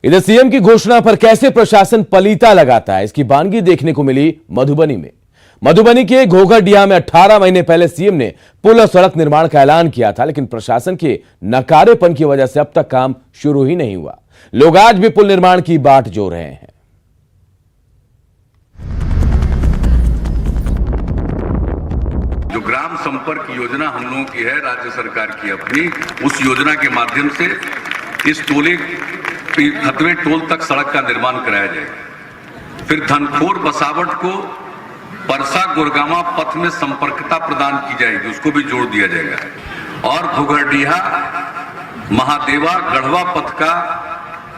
इधर सीएम की घोषणा पर कैसे प्रशासन पलीता लगाता है, इसकी वानगी देखने को मिली मधुबनी में। मधुबनी के घोघरडीहा में 18 महीने पहले सीएम ने पुल और सड़क निर्माण का ऐलान किया था, लेकिन प्रशासन के नकारेपन की वजह से अब तक काम शुरू ही नहीं हुआ। लोग आज भी पुल निर्माण की बाट जोह रहे हैं। जो ग्राम संपर्क योजना हम लोगों की है, राज्य सरकार की अपनी, उस योजना के माध्यम से इस टोले खतवे टोल तक सड़क का निर्माण कराया जाएगा। फिर धनखोर बसावट को परसा गुरगामा पथ में संपर्कता प्रदान की जाएगी, उसको भी जोड़ दिया जाएगा। और घोघरडीहा महादेवा गढ़वा पथ का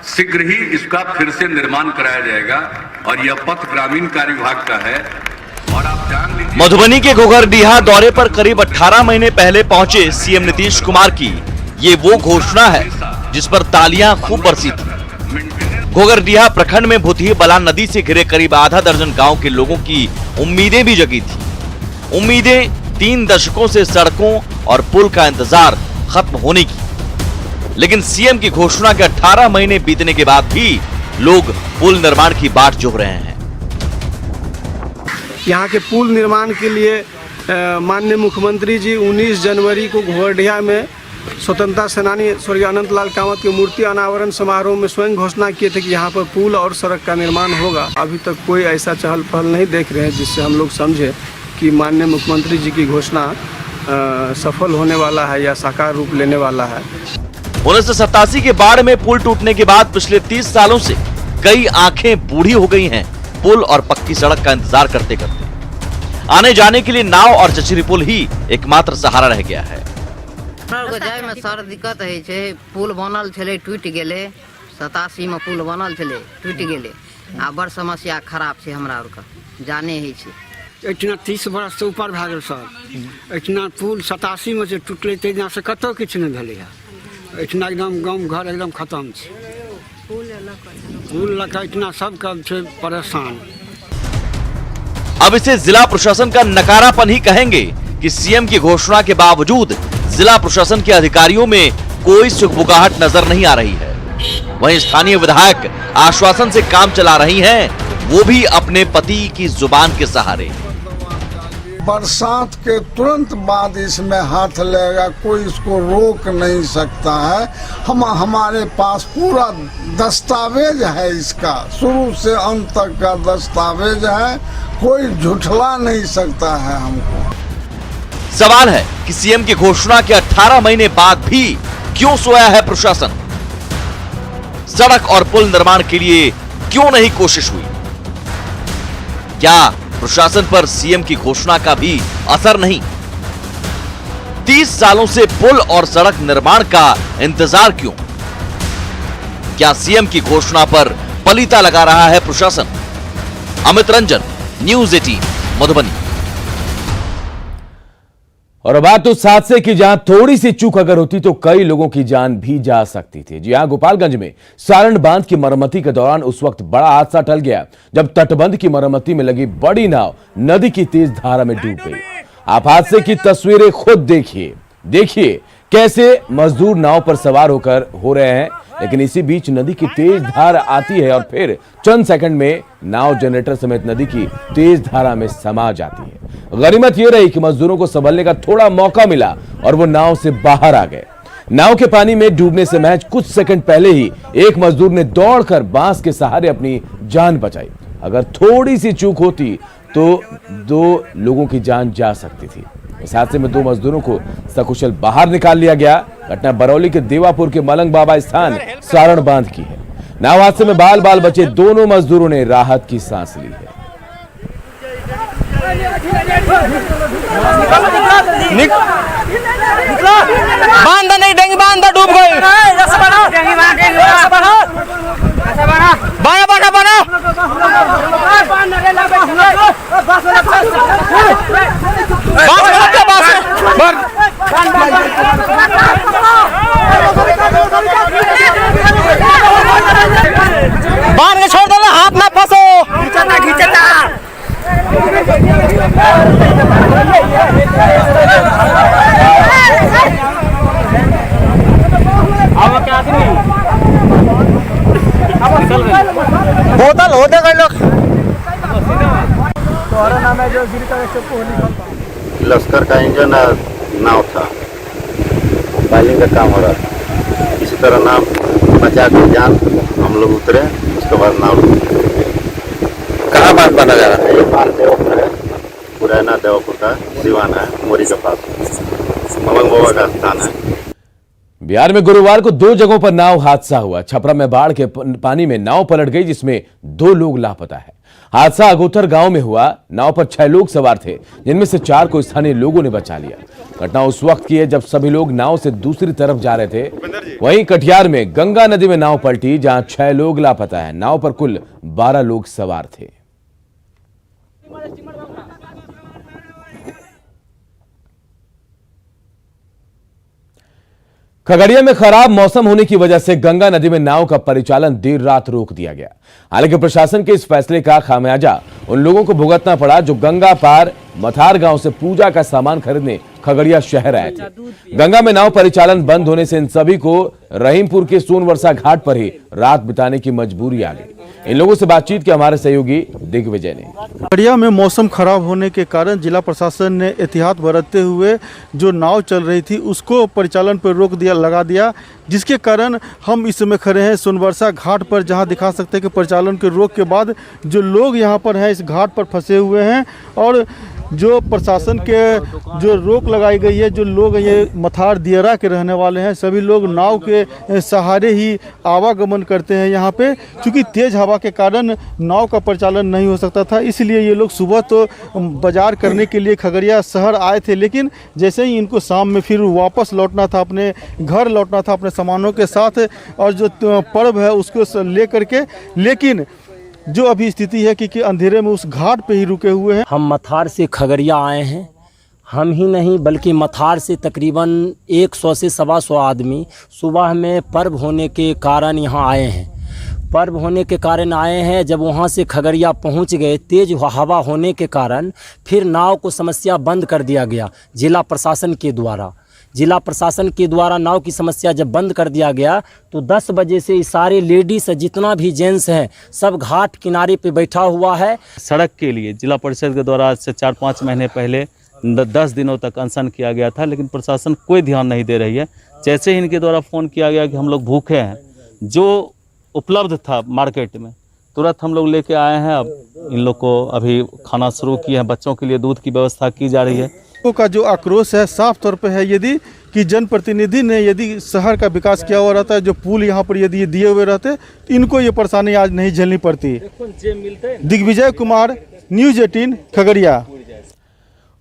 शीघ्र ही इसका फिर से निर्माण कराया जाएगा और यह पथ ग्रामीण कार्य विभाग का है। और आप जान लीजिए, मधुबनी के घोघरडीहा दौरे पर करीब 18 महीने पहले पहुंचे सीएम नीतीश कुमार की ये वो घोषणा है जिस पर तालियां खूब बरसी थी। घोघरडीहा प्रखंड में भूतही बलान नदी से घिरे करीब आधा दर्जन गांव के लोगों की उम्मीदें भी जगी थी। उम्मीदें 3 दशकों से सड़कों और पुल का इंतजार खत्म होने की, लेकिन सीएम की घोषणा के 18 महीने बीतने के बाद भी लोग पुल निर्माण की बाट जोह रहे हैं। यहाँ के पुल निर्माण के लिए माननीय मुख्यमंत्री जी 19 जनवरी को घोघरडीहा में स्वतंत्रता सेनानी स्वर्गीय अनंत लाल कामत की मूर्ति अनावरण समारोह में स्वयं घोषणा किए थे कि यहाँ पर पुल और सड़क का निर्माण होगा। अभी तक कोई ऐसा चहल पहल नहीं देख रहे हैं जिससे हम लोग समझे कि माननीय मुख्यमंत्री जी की घोषणा सफल होने वाला है या साकार रूप लेने वाला है। 1987 के बाढ़ में पुल टूटने के बाद पिछले 30 सालों से कई आंखें बूढ़ी हो गई हैं पुल और पक्की सड़क का इंतजार करते करते। आने जाने के लिए नाव और चचरी पुल ही एकमात्र सहारा रह गया है। जाय में सर दिक्कत है छे, पुल बनल छले टूट गेले, 87 में पुल बनल छले टूट गेले, आ बड़ समस्या खराब छे हमरा और का जाने है छे। इतना 30 बरस से ऊपर भए गेल सर। इतना पुल 87 में से टूटले ते यहाँ से कतो किछ नहीं भेले है। इतना एकदम गांव घर एकदम खत्म छे। पुल लगा इतना सब कब छे परेशान। अब इसे जिला प्रशासन का नकारापन ही कहेंगे कि सीएम की घोषणा के बावजूद जिला प्रशासन के अधिकारियों में कोई सुगबुगाहट नजर नहीं आ रही है। वहीं स्थानीय विधायक आश्वासन से काम चला रही हैं, वो भी अपने पति की जुबान के सहारे। बरसात के तुरंत बाद इसमें हाथ लगेगा, कोई इसको रोक नहीं सकता है। हमारे पास पूरा दस्तावेज है, इसका शुरू से अंत तक का दस्तावेज है, कोई झुठला नहीं सकता है हमको। सवाल है कि सीएम की घोषणा के 18 महीने बाद भी क्यों सोया है प्रशासन? सड़क और पुल निर्माण के लिए क्यों नहीं कोशिश हुई? क्या प्रशासन पर सीएम की घोषणा का भी असर नहीं? 30 सालों से पुल और सड़क निर्माण का इंतजार क्यों? क्या सीएम की घोषणा पर पलीता लगा रहा है प्रशासन? अमित रंजन, न्यूज़ 18 मधुबनी। और बात तो उस हादसे की जहां थोड़ी सी चूक अगर होती तो कई लोगों की जान भी जा सकती थी। जी हां, गोपालगंज में सारण बांध की मरम्मती के दौरान उस वक्त बड़ा हादसा टल गया जब तटबंध की मरम्मती में लगी बड़ी नाव नदी की तेज धारा में डूब गई। आप हादसे की तस्वीरें खुद देखिए कैसे मजदूर नाव पर सवार होकर हो रहे हैं, लेकिन इसी बीच नदी की तेज धार आती है और फिर चंद सेकंड में नाव जनरेटर समेत नदी की तेज धारा में समा जाती है। गनीमत यह रही कि मजदूरों को संभलने का थोड़ा मौका मिला और वो नाव से बाहर आ गए। नाव के पानी में डूबने से महज कुछ सेकंड पहले ही एक मजदूर ने दौड़कर बांस के सहारे अपनी जान बचाई। अगर थोड़ी सी चूक होती तो 2 लोगों की जान जा सकती थी। इस हादसे में 2 मजदूरों को सकुशल बाहर निकाल लिया गया। घटना बरौली के देवापुर के मलंग बाबा स्थान सारण बांध की है। नाव हादसे में बाल बाल बचे दोनों मजदूरों ने राहत की सांस ली है। बांध नहीं डेंगी, बांध डूब गई। बना बना बना बांध के छोड़ दो, हाथ ना फंसो। बोतल होते गए लोग। लश्कर का इंजन नाव था, बाइलिंग का काम हो रहा था। इसी तरह नाव बचा के जान हम लोग उतरे, उसके बाद नाव कहाँ बांध बना जा रहा है? ये बांध देवपुर है, पुराना देवपुर का दीवान है, मोरी के पास मलंग बाबा का स्थान है। बिहार में गुरुवार को 2 जगहों पर नाव हादसा हुआ। छपरा में बाढ़ के पानी में नाव पलट गई, जिसमें 2 लोग लापता है। हादसा अगोथर गांव में हुआ। नाव पर 6 लोग सवार थे, जिनमें से 4 को स्थानीय लोगों ने बचा लिया। घटना उस वक्त की है जब सभी लोग नाव से दूसरी तरफ जा रहे थे। वहीं कटिहार में गंगा नदी में नाव पलटी, जहां 6 लोग लापता है। नाव पर कुल 12 लोग सवार थे। खगड़िया में खराब मौसम होने की वजह से गंगा नदी में नाव का परिचालन देर रात रोक दिया गया। हालांकि प्रशासन के इस फैसले का खामियाजा उन लोगों को भुगतना पड़ा जो गंगा पार मथार गांव से पूजा का सामान खरीदने खगड़िया शहर आए थे। गंगा में नाव परिचालन बंद होने से इन सभी को रहीमपुर के सोनवर्षा घाट पर ही रात बिताने की मजबूरी आ गई। इन लोगों से बातचीत के हमारे सहयोगी दिग्विजय ने। खगड़िया में मौसम खराब होने के कारण जिला प्रशासन ने एहतियात बरतते हुए जो नाव चल रही थी उसको परिचालन पर रोक लगा दिया, जिसके कारण हम इस समय खड़े हैं सोनवर्षा घाट पर, जहां दिखा सकते हैं कि परिचालन के रोक के बाद जो लोग यहां पर हैं इस घाट पर फंसे हुए हैं। और जो प्रशासन के जो रोक लगाई गई है, जो लोग ये मथार दियरा के रहने वाले हैं, सभी लोग नाव के सहारे ही आवागमन करते हैं यहाँ पे। क्योंकि तेज़ हवा के कारण नाव का परिचालन नहीं हो सकता था, इसलिए ये लोग सुबह तो बाजार करने के लिए खगड़िया शहर आए थे, लेकिन जैसे ही इनको शाम में फिर वापस लौटना था, अपने घर लौटना था अपने सामानों के साथ और जो पर्व है उसको ले करके, लेकिन जो अभी स्थिति है कि अंधेरे में उस घाट पे ही रुके हुए हैं। हम मथार से खगड़िया आए हैं। हम ही नहीं बल्कि मथार से तकरीबन 100 से 125 आदमी सुबह में पर्व होने के कारण यहाँ आए हैं। पर्व होने के कारण आए हैं। जब वहाँ से खगड़िया पहुँच गए, तेज़ हवा होने के कारण फिर नाव को समस्या बंद कर दिया गया जिला प्रशासन के द्वारा। जिला प्रशासन के द्वारा नाव की समस्या जब बंद कर दिया गया तो 10 बजे से सारे लेडीज़ जितना भी जेंट्स हैं सब घाट किनारे पे बैठा हुआ है। सड़क के लिए जिला परिषद के द्वारा आज से 4-5 महीने पहले 10 दिनों तक अनशन किया गया था, लेकिन प्रशासन कोई ध्यान नहीं दे रही है। जैसे ही इनके द्वारा फ़ोन किया गया कि हम लोग भूखे हैं, जो उपलब्ध था मार्केट में तुरंत हम लोग लेके आए हैं। अब इन लोग को अभी खाना शुरू किए हैं, बच्चों के लिए दूध की व्यवस्था की जा रही है। का जो आक्रोश है साफ तौर पे है यदि कि जनप्रतिनिधि ने यदि शहर का विकास किया हुआ रहता है, जो पुल यहाँ पर यदि ये दिए हुए रहते, इनको ये परेशानी आज नहीं झेलनी पड़ती। दिग्विजय कुमार, न्यूज़ 18 खगड़िया।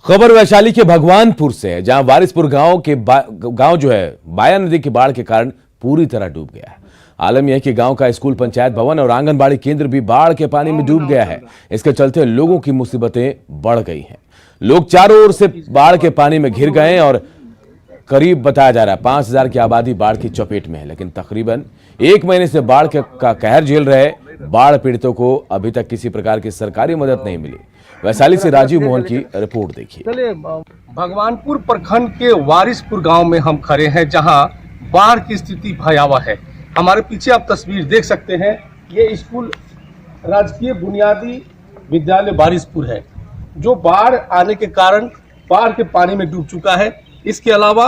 खबर वैशाली के भगवानपुर से है, जहां वारिसपुर गांव जो है बाया नदी की बाढ़ के कारण पूरी तरह डूब गया है। आलम यह कि गांव का स्कूल, पंचायत भवन और आंगनबाड़ी केंद्र भी बाढ़ के पानी में डूब गया है। इसके चलते लोगों की मुसीबतें बढ़ गई हैं। लोग चारों ओर से बाढ़ के पानी में घिर गए और करीब बताया जा रहा है 5000 की आबादी बाढ़ की चपेट में है। लेकिन तकरीबन 1 महीने से बाढ़ का कहर झेल रहे बाढ़ पीड़ितों को अभी तक किसी प्रकार की सरकारी मदद नहीं मिली। वैशाली से राजीव मोहन की रिपोर्ट देखिए। चलिए, भगवानपुर प्रखंड के वारिसपुर गांव में हम खड़े हैं, जहां बाढ़ की स्थिति भयावह है। हमारे पीछे आप तस्वीर देख सकते हैं, ये स्कूल राजकीय बुनियादी विद्यालय वारिसपुर है, जो बाढ़ आने के कारण बाढ़ के पानी में डूब चुका है। इसके अलावा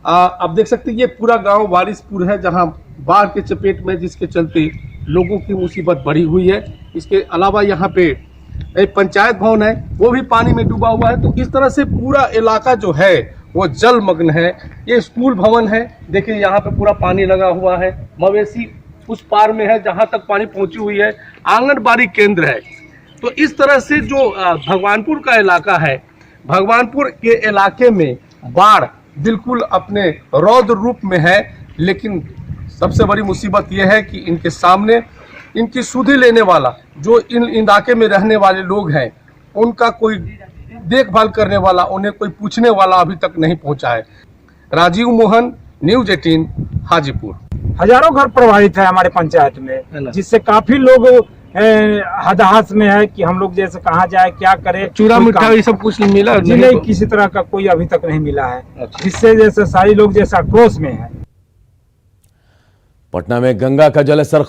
आप देख सकते हैं ये पूरा गांव वारिसपुर है, जहां बाढ़ के चपेट में, जिसके चलते लोगों की मुसीबत बढ़ी हुई है। इसके अलावा यहाँ पे एक पंचायत भवन है, वो भी पानी में डूबा हुआ है। तो इस तरह से पूरा इलाका जो है वो जलमग्न है। ये स्कूल भवन है, देखिए यहाँ पे पूरा पानी लगा हुआ है। मवेशी उस पार में है जहाँ तक पानी पहुंची हुई है। आंगनबाड़ी केंद्र है। तो इस तरह से जो भगवानपुर का इलाका है, भगवानपुर के इलाके में बाढ़ बिल्कुल अपने रौद्र रूप में है। लेकिन सबसे बड़ी मुसीबत यह है कि इनके सामने इनकी सुधि लेने वाला, जो इन इलाके में रहने वाले लोग हैं, उनका कोई देखभाल करने वाला, उन्हें कोई पूछने वाला अभी तक नहीं पहुंचा है। राजीव मोहन, न्यूज़ 18 हाजीपुर। हजारों घर प्रभावित है हमारे पंचायत में, जिससे काफी लोग हताहत में है कि हम लोग जैसे कहाँ जाए, क्या करे। चूरा मिठाई सब कुछ मिला जी नहीं, किसी तरह का कोई अभी तक नहीं मिला है। जिससे जैसे सारे लोग जैसे आक्रोश में है। पटना में गंगा का जलस्तर